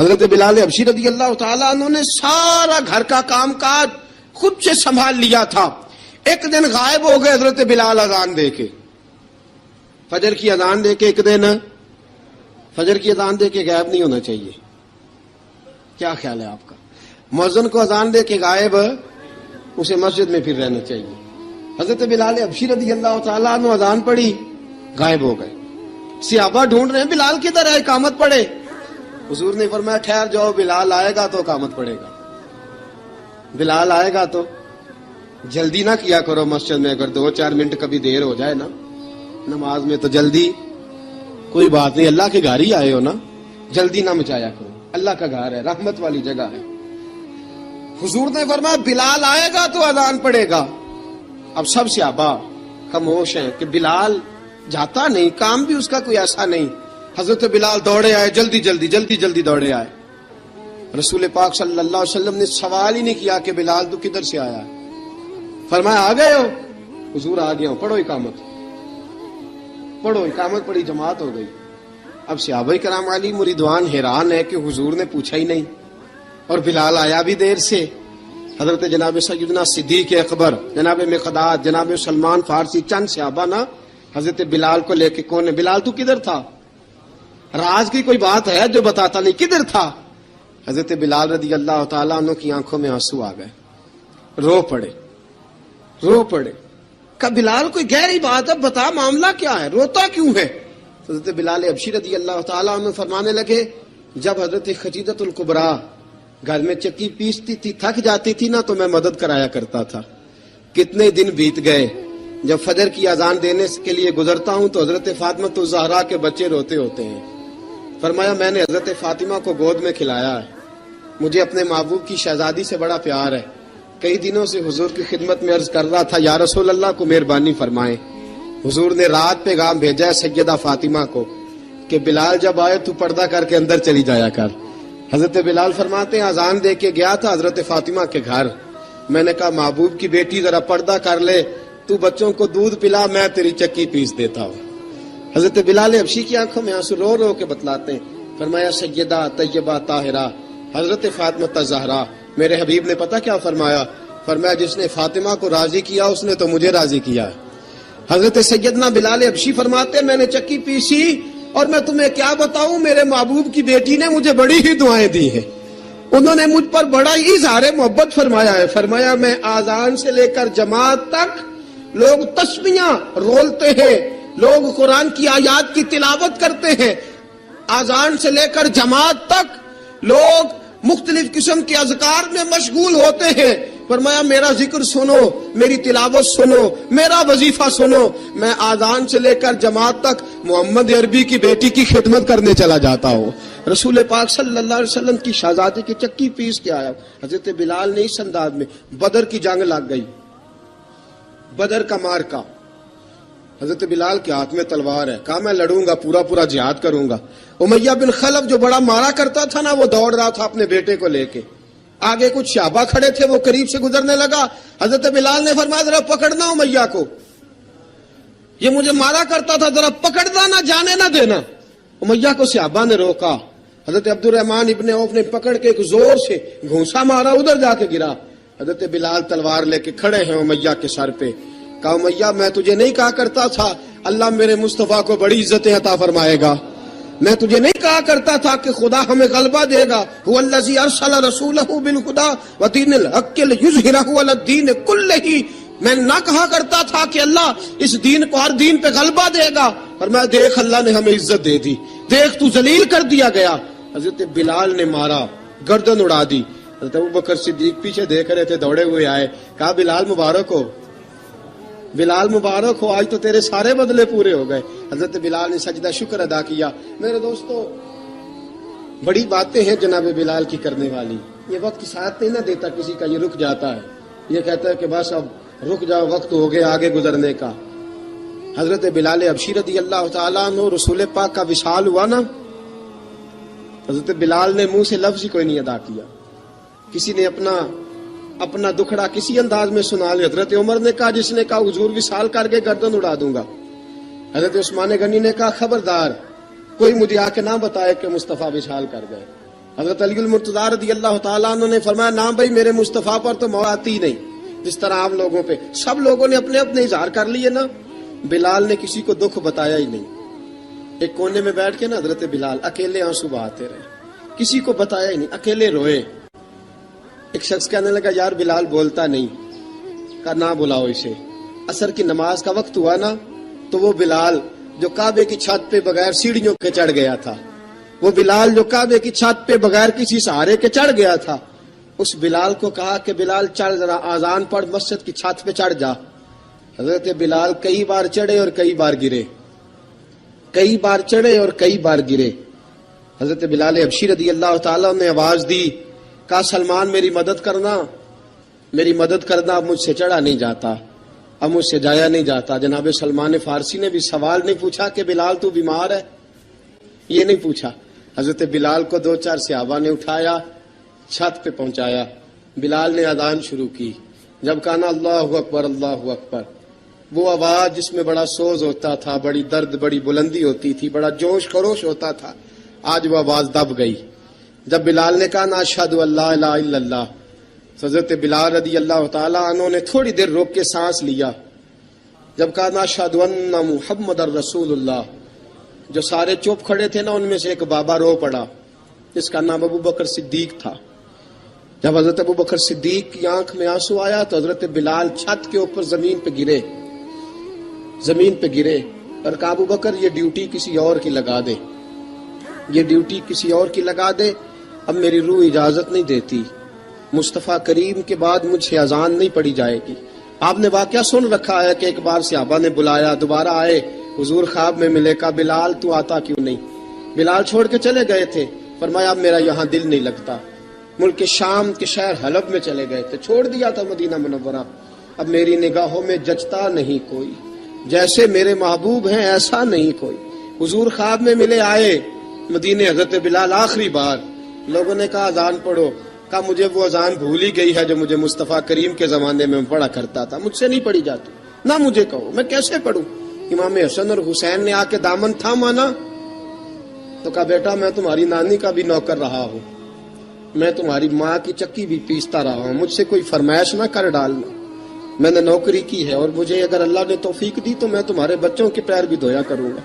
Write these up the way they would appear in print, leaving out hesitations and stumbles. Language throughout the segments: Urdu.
حضرت بلال حبشی رضی اللہ تعالیٰ عنہ نے سارا گھر کا کام کاج خود سے سنبھال لیا تھا. ایک دن غائب ہو گئے حضرت بلال اذان دے کے, فجر کی اذان دے کے. ایک دن فجر کی اذان دے کے غائب نہیں ہونا چاہیے. کیا خیال ہے آپ کا؟ مؤذن کو اذان دے کے غائب, اسے مسجد میں پھر رہنا چاہیے. حضرت بلال حبشی رضی اللہ تعالیٰ عنہ اذان پڑھی, غائب ہو گئے. صحابہ ڈھونڈ رہے ہیں بلال کدھر ہے, اقامت پڑھے. حضور نے فرمایا ٹھہر جاؤ, بلال آئے گا تو اقامت پڑھے گا. بلال آئے گا تو جلدی نہ کیا کرو مسجد میں. اگر 2-4 منٹ کبھی دیر ہو جائے نا نماز میں تو جلدی کوئی بات نہیں, اللہ کے گھر ہی آئے ہو نا, جلدی نہ مچایا کرو. اللہ کا گھر ہے, رحمت والی جگہ ہے. حضور نے فرمایا بلال آئے گا تو اذان پڑھے گا. اب سب صحابہ خاموش ہیں کہ بلال جاتا نہیں, کام بھی اس کا کوئی ایسا نہیں. حضرت بلال دوڑے آئے, جلدی جلدی دوڑے آئے. رسول پاک صلی اللہ علیہ وسلم نے سوال ہی نہیں کیا کہ بلال تو کدھر سے آیا ہے. فرمایا آ گئے ہو؟ حضور آ گیا ہوں. پڑھو اقامت, پڑھو اقامت پڑھی, جماعت ہو گئی. اب صحابہ کرام علی مریدوان حیران ہے کہ حضور نے پوچھا ہی نہیں اور بلال آیا بھی دیر سے. حضرت جناب سیدنا صدیق اکبر, جناب مقداد, جناب سلمان فارسی, چند صحابہ نا حضرت بلال کو لے کے, کون ہے بلال تو کدھر تھا؟ راز کی کوئی بات ہے جو بتاتا نہیں, کدھر تھا؟ حضرت بلال رضی اللہ تعالیٰ عنہ کی آنکھوں میں آنسو آ گئے, رو پڑے. کہ بلال کوئی گہری بات ہے, بتا معاملہ کیا ہے, روتا کیوں ہے؟ حضرت بلال حبشی رضی اللہ تعالیٰ عنہ فرمانے لگے جب حضرت خدیجۃ الکبریٰ گھر میں چکی پیستی تھی, تھک جاتی تھی نا, تو میں مدد کرایا کرتا تھا. کتنے دن بیت گئے, جب فجر کی اذان دینے کے لیے گزرتا ہوں تو حضرت فاطمہ الزہرا کے بچے روتے ہوتے ہیں. فرمایا میں نے حضرت فاطمہ کو گود میں کھلایا ہے. مجھے اپنے محبوب کی شہزادی سے بڑا پیار ہے. کئی دنوں سے حضور کی خدمت میں عرض کر رہا تھا یا رسول اللہ کو مہربانی فرمائیں. حضور نے رات پیغام بھیجا ہے سیدہ فاطمہ کو کہ بلال جب آئے تو پردہ کر کے اندر چلی جایا کر. حضرت بلال فرماتے ہیں اذان دے کے گیا تھا حضرت فاطمہ کے گھر. میں نے کہا محبوب کی بیٹی ذرا پردہ کر لے, تو بچوں کو دودھ پلا, میں تیری چکی پیس دیتا ہوں. حضرت بلال حبشی کی آنکھوں میں آنسو رو رو کے بتلاتے ہیں. فرمایا سیدہ طیبہ طاہرہ حضرت فاطمہ الزہرا. میرے حبیب نے پتہ کیا فرمایا؟ فرمایا جس نے فاطمہ کو راضی کیا اس نے تو مجھے راضی کیا. حضرت سیدنا بلال حبشی فرماتے میں نے چکی پیسی اور میں تمہیں کیا بتاؤں, میرے محبوب کی بیٹی نے مجھے بڑی ہی دعائیں دی ہیں. انہوں نے مجھ پر بڑا ہی اظہار محبت فرمایا ہے. فرمایا میں آذان سے لے کر جماعت تک لوگ تسبیحاں رولتے ہیں, لوگ قرآن کی آیات کی تلاوت کرتے ہیں. آذان سے لے کر جماعت تک لوگ مختلف قسم کے اذکار میں مشغول ہوتے ہیں. فرمایا میرا ذکر سنو, میری تلاوت سنو, میرا وظیفہ سنو. میں آذان سے لے کر جماعت تک محمد عربی کی بیٹی کی خدمت کرنے چلا جاتا ہوں. رسول پاک صلی اللہ علیہ وسلم کی شہزادی کی چکی پیس کے آیا. حضرت بلال نے اس انداز میں, بدر کی جنگ لگ گئی, بدر کا مارکا, حضرت بلال کے ہاتھ میں تلوار ہے. کہا میں لڑوں گا, پورا جہاد کروں گا. امیہ بن خلف جو بڑا مارا کرتا تھا نا, وہ دوڑ رہا تھا اپنے بیٹے کو لے کے. آگے کچھ صحابہ کھڑے تھے, وہ قریب سے گزرنے لگا. حضرت بلال نے فرمایا ذرا پکڑنا امیہ کو, یہ مجھے مارا کرتا تھا, ذرا پکڑنا, نہ جانے نہ دینا. امیہ کو صحابہ نے روکا. حضرت عبد الرحمن ابن عوف نے پکڑ کے ایک زور سے گھونسا مارا, ادھر جا کے گرا. حضرت بلال تلوار لے کے کھڑے ہیں امیہ کے سر پہ. کہا امیہ میں تجھے نہیں کہا کرتا تھا اللہ میرے مصطفیٰ کو بڑی عزتیں عطا فرمائے گا؟ میں تجھے نہیں کہا کرتا تھا کہ خدا ہمیں غلبہ دے گا؟ هو الذی ارسل رسولہ بالہدی ودین الحق لیظہرہ علی الدین کلہ. میں نہ کہا کرتا تھا کہ اللہ اس دین کو ہر دین پہ غلبہ دے گا, اور میں دیکھ اللہ نے ہمیں عزت دے دی, دیکھ تو ذلیل کر دیا گیا. حضرت بلال نے مارا, گردن اڑا دی. حضرت ابوبکر صدیق پیچھے دیکھ رہے تھے, دوڑے ہوئے آئے. کہا بلال مبارک ہو, بلال مبارک ہو, آج تو تیرے سارے بدلے پورے ہو گئے. حضرت بلال نے سجدہ شکر ادا کیا. میرے دوستو بڑی باتیں ہیں جناب بلال کی کرنے والی. یہ وقت ساتھ نہیں نہ دیتا کسی کا, یہ رک جاتا ہے, یہ کہتا ہے کہ بس اب رک جاؤ, وقت ہو گیا آگے گزرنے کا. حضرت بلال حبشی رضی اللہ تعالیٰ عنہ رسول پاک کا وصال ہوا نا, حضرت بلال نے منہ سے لفظ ہی کوئی نہیں ادا کیا. کسی نے اپنا دکھڑا کسی انداز میں سنا لیا. حضرت عمر نے کہا, جس نے کہا حضور وصال کر کے گردن اڑا دوں گا. حضرت عثمان غنی نے کہا خبردار کوئی مجھے آ کے نہ بتائے کہ مصطفیٰ وصال کر گئے. حضرت علی المرتضیٰ رضی اللہ تعالیٰ عنہ نے فرمایا نہ بھائی میرے مصطفیٰ پر تو موت آتی نہیں جس طرح عام لوگوں پہ، سب لوگوں نے اپنے اپنے اظہار کر لیے نا، بلال نے کسی کو دکھ بتایا ہی نہیں. ایک کونے میں بیٹھ کے نا حضرت بلال اکیلے آنسو بہاتے رہے، کسی کو بتایا ہی نہیں، اکیلے روئے. ایک شخص کہنے لگا یار بلال بولتا نہیں، کہا نہ بلاؤ اسے. عصر کی نماز کا وقت ہوا نا تو وہ بلال جو کعبے کی چھت پہ بغیر سیڑھیوں کے چڑھ گیا تھا، وہ بلال جو کعبے کی چھت پہ بغیر کسی سہارے کے چڑھ گیا تھا، اس بلال کو کہا کہ بلال چڑھ ذرا آذان پڑھ، مسجد کی چھت پہ چڑھ جا. حضرت بلال کئی بار چڑھے اور کئی بار گرے، کئی بار چڑھے اور کئی بار گرے. حضرت بلال حبشی رضی اللہ تعالیٰ نے آواز دی، کہا سلمان میری مدد کرنا، میری مدد کرنا، اب مجھ سے چڑھا نہیں جاتا، اب مجھ سے جایا نہیں جاتا. جناب سلمان فارسی نے بھی سوال نہیں پوچھا کہ بلال تو بیمار ہے، یہ نہیں پوچھا. حضرت بلال کو 2-4 صحابہ نے اٹھایا، چھت پہ پہنچایا. بلال نے اذان شروع کی. جب کہا نا اللہ اکبر اللہ اکبر، وہ آواز جس میں بڑا سوز ہوتا تھا، بڑی درد، بڑی بلندی ہوتی تھی، بڑا جوش خروش ہوتا تھا، آج وہ آواز دب گئی. جب بلال نے کہا نا اشہد ان لا الہ الا اللہ، حضرت بلال رضی اللہ تعالیٰ عنہ نے تھوڑی دیر روک کے سانس لیا. جب کہا نا اشہد ان محمد الرسول اللہ، جو سارے چپ کھڑے تھے نا ان میں سے ایک بابا رو پڑا، جس کا نام ابو بکر صدیق تھا. جب حضرت ابو بکر صدیق کی آنکھ میں آنسو آیا تو حضرت بلال چھت کے اوپر زمین پہ گرے، زمین پہ گرے اور کہا ابو بکر یہ ڈیوٹی کسی اور کی لگا دے، یہ ڈیوٹی کسی اور کی لگا دے، اب میری روح اجازت نہیں دیتی، مصطفیٰ کریم کے بعد مجھ سے اذان نہیں پڑھی جائے گی. آپ نے واقعہ سن رکھا ہے کہ ایک بار صحابہ نے بلایا، دوبارہ آئے، حضور خواب میں ملے، کہا بلال تو آتا کیوں نہیں؟ بلال چھوڑ کے چلے گئے تھے. فرمایا اب میرا یہاں دل نہیں لگتا. ملک شام کے شہر حلب میں چلے گئے تھے، چھوڑ دیا تھا مدینہ منورہ، اب میری نگاہوں میں جچتا نہیں کوئی، جیسے میرے محبوب ہیں ایسا نہیں کوئی. حضور خواب میں ملے، آئے مدینے. حضرت بلال آخری بار، لوگوں نے کہا اذان پڑھو، کہا مجھے وہ اذان بھول ہی گئی ہے جو مجھے مصطفیٰ کریم کے زمانے میں پڑھا کرتا تھا، مجھ سے نہیں پڑھی جاتی، نہ مجھے کہو، میں کیسے پڑھوں؟ امام حسن اور حسین نے آ کے دامن تھاما نا تو کہا بیٹا میں تمہاری نانی کا بھی نوکر رہا ہوں، میں تمہاری ماں کی چکی بھی پیستا رہا ہوں، مجھ سے کوئی فرمائش نہ کر ڈالنا، میں نے نوکری کی ہے اور مجھے اگر اللہ نے توفیق دی تو میں تمہارے بچوں کے پیر بھی دھویا کروں گا.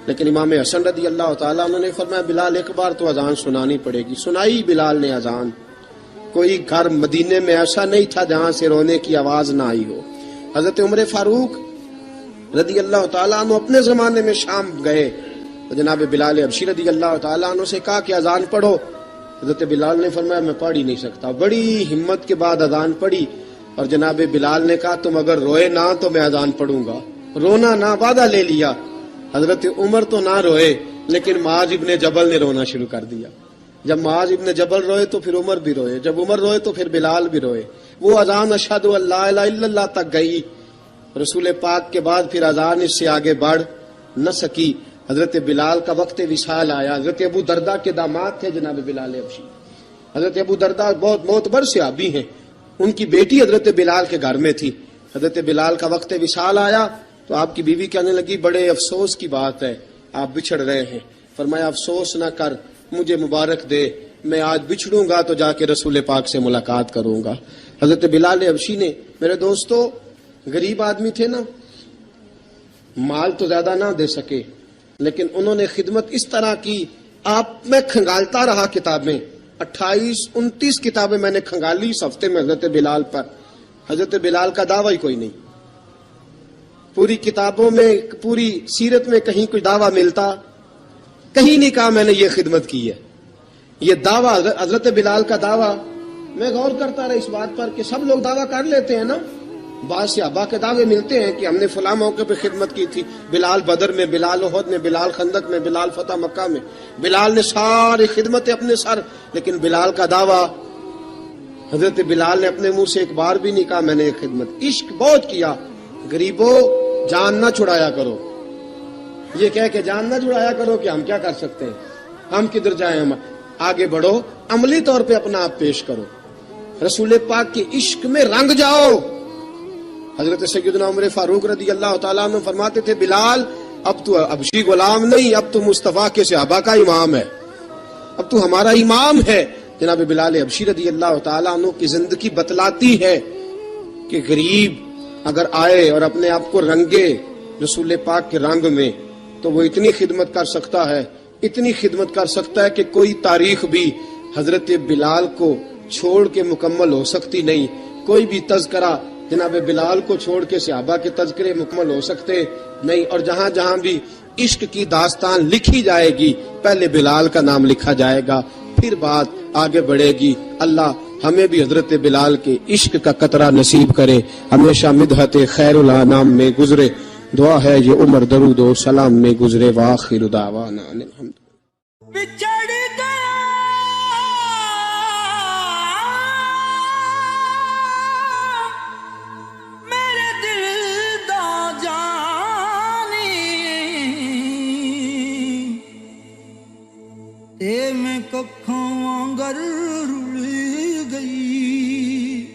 لیکن امام حسن رضی اللہ تعالیٰ عنہ نے فرمایا بلال ایک بار تو اذان سنانی پڑے گی. سنائی بلال نے اذان. کوئی گھر مدینے میں ایسا نہیں تھا جہاں سے رونے کی آواز نہ آئی ہو. حضرت عمر فاروق رضی اللہ تعالیٰ عنہ اپنے زمانے میں شام گئے تو جناب بلال حبشی رضی اللہ تعالیٰ عنہ سے کہا کہ اذان پڑھو. حضرت بلال نے فرمایا میں پڑھ ہی نہیں سکتا. بڑی ہمت کے بعد اذان پڑھی اور جناب بلال نے کہا تم اگر روئے نہ تو میں اذان پڑھوں گا. رونا نہ، وعدہ لے لیا. حضرت عمر تو نہ روئے لیکن معاذ ابن جبل نے رونا شروع کر دیا. جب معاذ ابن جبل روئے تو پھر عمر بھی روئے، جب عمر روئے تو پھر بلال بھی روئے. وہ اذان اشہد ان لا الہ الا اللہ تک گئی. رسول پاک کے بعد پھر اذان اس سے آگے بڑھ نہ سکی. حضرت بلال کا وقت وصال آیا. حضرت ابو درداء کے داماد تھے جناب بلال حبشی. حضرت ابو درداء بہت معتبر صحابی ہیں، ان کی بیٹی حضرت بلال کے گھر میں تھی. حضرت بلال کا وقت وصال آیا تو آپ کی بیوی کہنے لگی بڑے افسوس کی بات ہے، آپ بچھڑ رہے ہیں. فرمایا افسوس نہ کر، مجھے مبارک دے، میں آج بچھڑوں گا تو جا کے رسول پاک سے ملاقات کروں گا. حضرت بلال حبشی نے، میرے دوستو، غریب آدمی تھے نا، مال تو زیادہ نہ دے سکے لیکن انہوں نے خدمت اس طرح کی. میں کھنگالتا رہا کتابیں، 28-29 کتابیں میں نے کھنگالی اس ہفتے میں حضرت بلال پر. حضرت بلال کا دعویٰ ہی کوئی نہیں. پوری کتابوں میں، پوری سیرت میں کہیں کوئی دعویٰ ملتا؟ کہیں نہیں کہا میں نے یہ خدمت کی ہے. یہ دعویٰ حضرت بلال کا دعویٰ، میں غور کرتا رہا اس بات پر کہ سب لوگ دعویٰ کر لیتے ہیں نا. بعض صحابہ کے دعوے ملتے ہیں کہ ہم نے فلاں موقع پہ خدمت کی تھی، بلال بدر میں، بلال احد میں، بلال خندق میں، بلال فتح مکہ میں. بلال نے ساری خدمتیں اپنے سر، لیکن بلال کا دعویٰ، حضرت بلال نے اپنے منہ سے ایک بار بھی نہیں کہا میں نے یہ خدمت. عشق بہت کیا. غریبوں جان نہ چھڑایا کرو، یہ کہہ کہ جان نہ چھڑایا کرو کہ ہم کیا کر سکتے ہیں، ہم کدھر جائیں، ہم آگے بڑھو، عملی طور پہ اپنا آپ پیش کرو، رسول پاک کے عشق میں رنگ جاؤ. حضرت سیدنا عمر فاروق رضی اللہ تعالیٰ عنہ فرماتے تھے بلال اب تو حبشی غلام نہیں، اب تو مصطفیٰ کے صحابہ کا امام ہے، اب تو ہمارا امام ہے. جناب بلال حبشی رضی اللہ تعالیٰ عنہ کی زندگی بتلاتی ہے کہ غریب اگر آئے اور اپنے آپ کو رنگے رسول پاک کے رنگ میں تو وہ اتنی خدمت کر سکتا ہے، اتنی خدمت کر سکتا ہے کہ کوئی تاریخ بھی حضرت بلال کو چھوڑ کے مکمل ہو سکتی نہیں. کوئی بھی تذکرہ جناب بلال کو چھوڑ کے صحابہ کے تذکرے مکمل ہو سکتے نہیں. اور جہاں جہاں بھی عشق کی داستان لکھی جائے گی پہلے بلال کا نام لکھا جائے گا، پھر بات آگے بڑھے گی. اللہ ہمیں بھی حضرت بلال کے عشق کا قطرہ نصیب کرے، ہمیشہ مدحت خیر الانام میں گزرے. دعا ہے یہ عمر درود و سلام میں گزرے. وآخر دعوانا ان الحمد. بچڑ گیا میرے دل دا جانی تے میں ککھاں وانگر رل گئی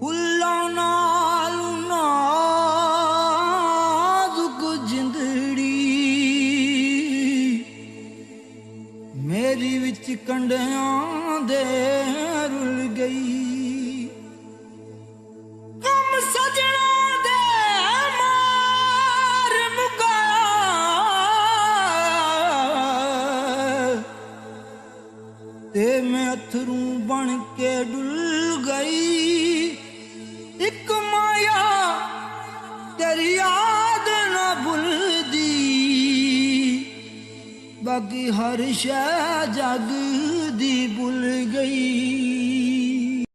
پھلاں نال نازک جندڑی میری وچ کنڈیاں دے رل گئی. کم سجنا دے مار مکایا تے میں اتھروں بن کے ڈل گئی. ایک مایا تیری یاد نہ بھلدی باقی ہر شے جگ دی بھول گئی.